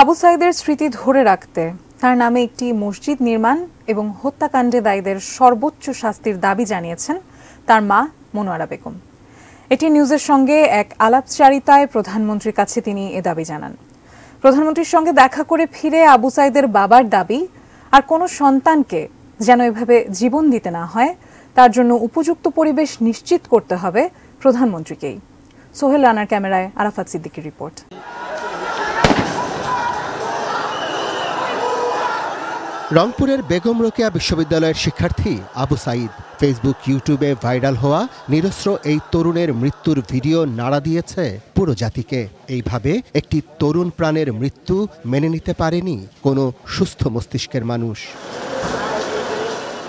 আবু সাইদের স্মৃতি ধরে রাখতে তার নামে একটি মসজিদ নির্মাণ এবং হত্যাকাণ্ডে দায়ীদের সর্বোচ্চ শাস্তির দাবি জানিয়েছেন তার মা মনোয়ারা বেগম। এটি নিউজের সঙ্গে এক আলাপচারিতায় প্রধানমন্ত্রীর কাছে তিনি এ দাবি জানান। প্রধানমন্ত্রীর সঙ্গে দেখা করে ফিরে আবু সাইদের বাবার দাবি, আর কোনো সন্তানকে যেন এভাবে জীবন দিতে না হয় তার জন্য উপযুক্ত পরিবেশ নিশ্চিত করতে হবে প্রধানমন্ত্রীকেই। সোহেল রানার ক্যামেরায় আরাফাত সিদ্দিকীর রিপোর্ট। রংপুরের বেগম রোকেয়া বিশ্ববিদ্যালয়ের শিক্ষার্থী আবু সাইদ ফেসবুক, ইউটিউবে ভাইরাল হওয়া নিরস্ত্র এই তরুণের মৃত্যুর ভিডিও নাড়া দিয়েছে পুরো জাতিকে। এইভাবে একটি তরুণ প্রাণের মৃত্যু মেনে নিতে পারেনি কোনো সুস্থ মস্তিষ্কের মানুষ।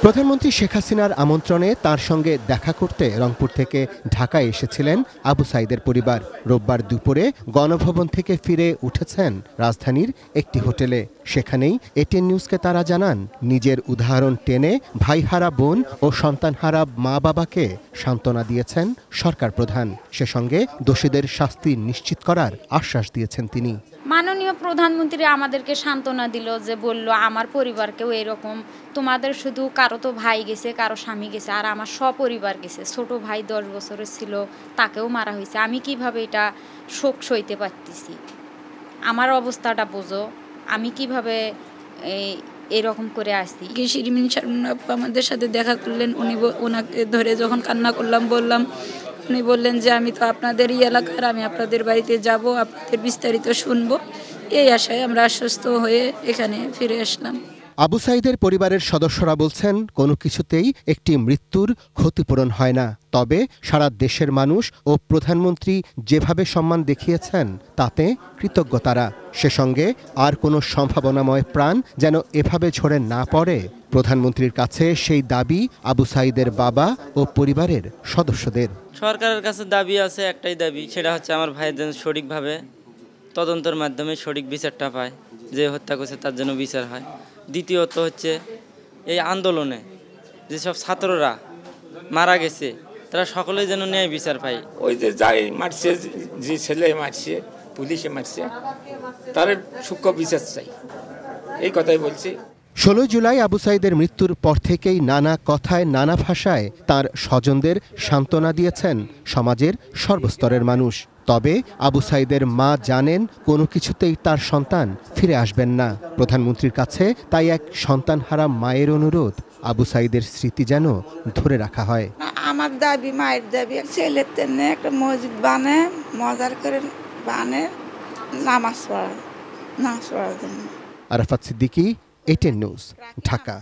প্রধানমন্ত্রী শেখ হাসিনার আমন্ত্রণে তার সঙ্গে দেখা করতে রংপুর থেকে ঢাকায় এসেছিলেন আবু সাইদের পরিবার। রোববার দুপুরে গণভবন থেকে ফিরে উঠেছেন রাজধানীর একটি হোটেলে। সেখানেই এটিএন নিউজকে তারা জানান, নিজের উদাহরণ টেনে ভাইহারা বোন ও সন্তানহারা মা বাবাকে সান্ত্বনা দিয়েছেন সরকার প্রধান। সে সঙ্গে দোষীদের শাস্তি নিশ্চিত করার আশ্বাস দিয়েছেন তিনি। মাননীয় প্রধানমন্ত্রী আমাদেরকে সান্ত্বনা দিল, যে বলল আমার পরিবারকেও এরকম, তোমাদের শুধু কারো তো ভাই গেছে, কারো স্বামী গেছে, আর আমার সপরিবার গেছে। ছোট ভাই 10 বছরের ছিল, তাকেও মারা হয়েছে। আমি কিভাবে এটা শোক সইতে পারতেছি, আমার অবস্থাটা বোঝো, আমি কিভাবে এরকম করে আসছি। শিরিমিন আমাদের সাথে দেখা করলেন, ওনাকে ধরে যখন কান্না করলাম বললাম, উনি বললেন যে আমি তো আপনাদেরই এলাকার, আমি আপনাদের বাড়িতে যাব, আপনাদের বিস্তারিত শুনবো। এই আশায় আমরা আশ্বস্ত হয়ে এখানে ফিরে আসলাম। আবু সাইদের পরিবারের সদস্যরা বলছেন, কোনো কিছুতেই একটি মৃত্যুর ক্ষতিপূরণ হয় না। তবে সারা দেশের মানুষ ও প্রধানমন্ত্রী যেভাবে সম্মান দেখিয়েছেন তাতে কৃতজ্ঞ তারা। সে সঙ্গে আর কোনো সম্ভাবনাময় প্রাণ যেন এভাবে ঝরে না পড়ে প্রধানমন্ত্রীর কাছে সেই দাবি আবু সাইদের বাবা ও পরিবারের সদস্যদের। সরকারের কাছে দাবি আছে, একটাই দাবি, সেটা হচ্ছে আমার ভাইয়ের যেন সঠিকভাবে তদন্তের মাধ্যমে সঠিক বিচারটা পায়, যে হত্যা করছে তার জন্য বিচার হয়। দ্বিতীয়ত হচ্ছে এই আন্দোলনে যেসব ছাত্ররা মারা গেছে তারা সকলেই যেন ন্যায় বিচার পায়। ওই যে যাই মারছে, যে ছেলে মারছে, পুলিশে মারছে, তার সূক্ষ্ম বিচার চাই, এই কথাই বলছি। 16 জুলাই আবু সাইদের মৃত্যুর পর থেকেই নানা কথায় নানা ভাষায় তার স্বজনদের সান্ত্বনা দিয়েছেন সমাজের সর্বস্তরের মানুষ। তবে আবু সাইদের মা জানেন কোনো কিছুতেই তার সন্তান ফিরে আসবেন না। প্রধানমন্ত্রীর কাছে তাই এক সন্তানহারা মায়ের অনুরোধ, আবু সাইদের স্মৃতি যেন ধরে রাখা হয়। আমার দাবি, মায়ের দাবি, ছেলের জন্য একটা মসজিদ বানে, মজার করে বানে, নামাজ পড়ার জন্য। Arafat Siddiqui, ATN news, Dhaka.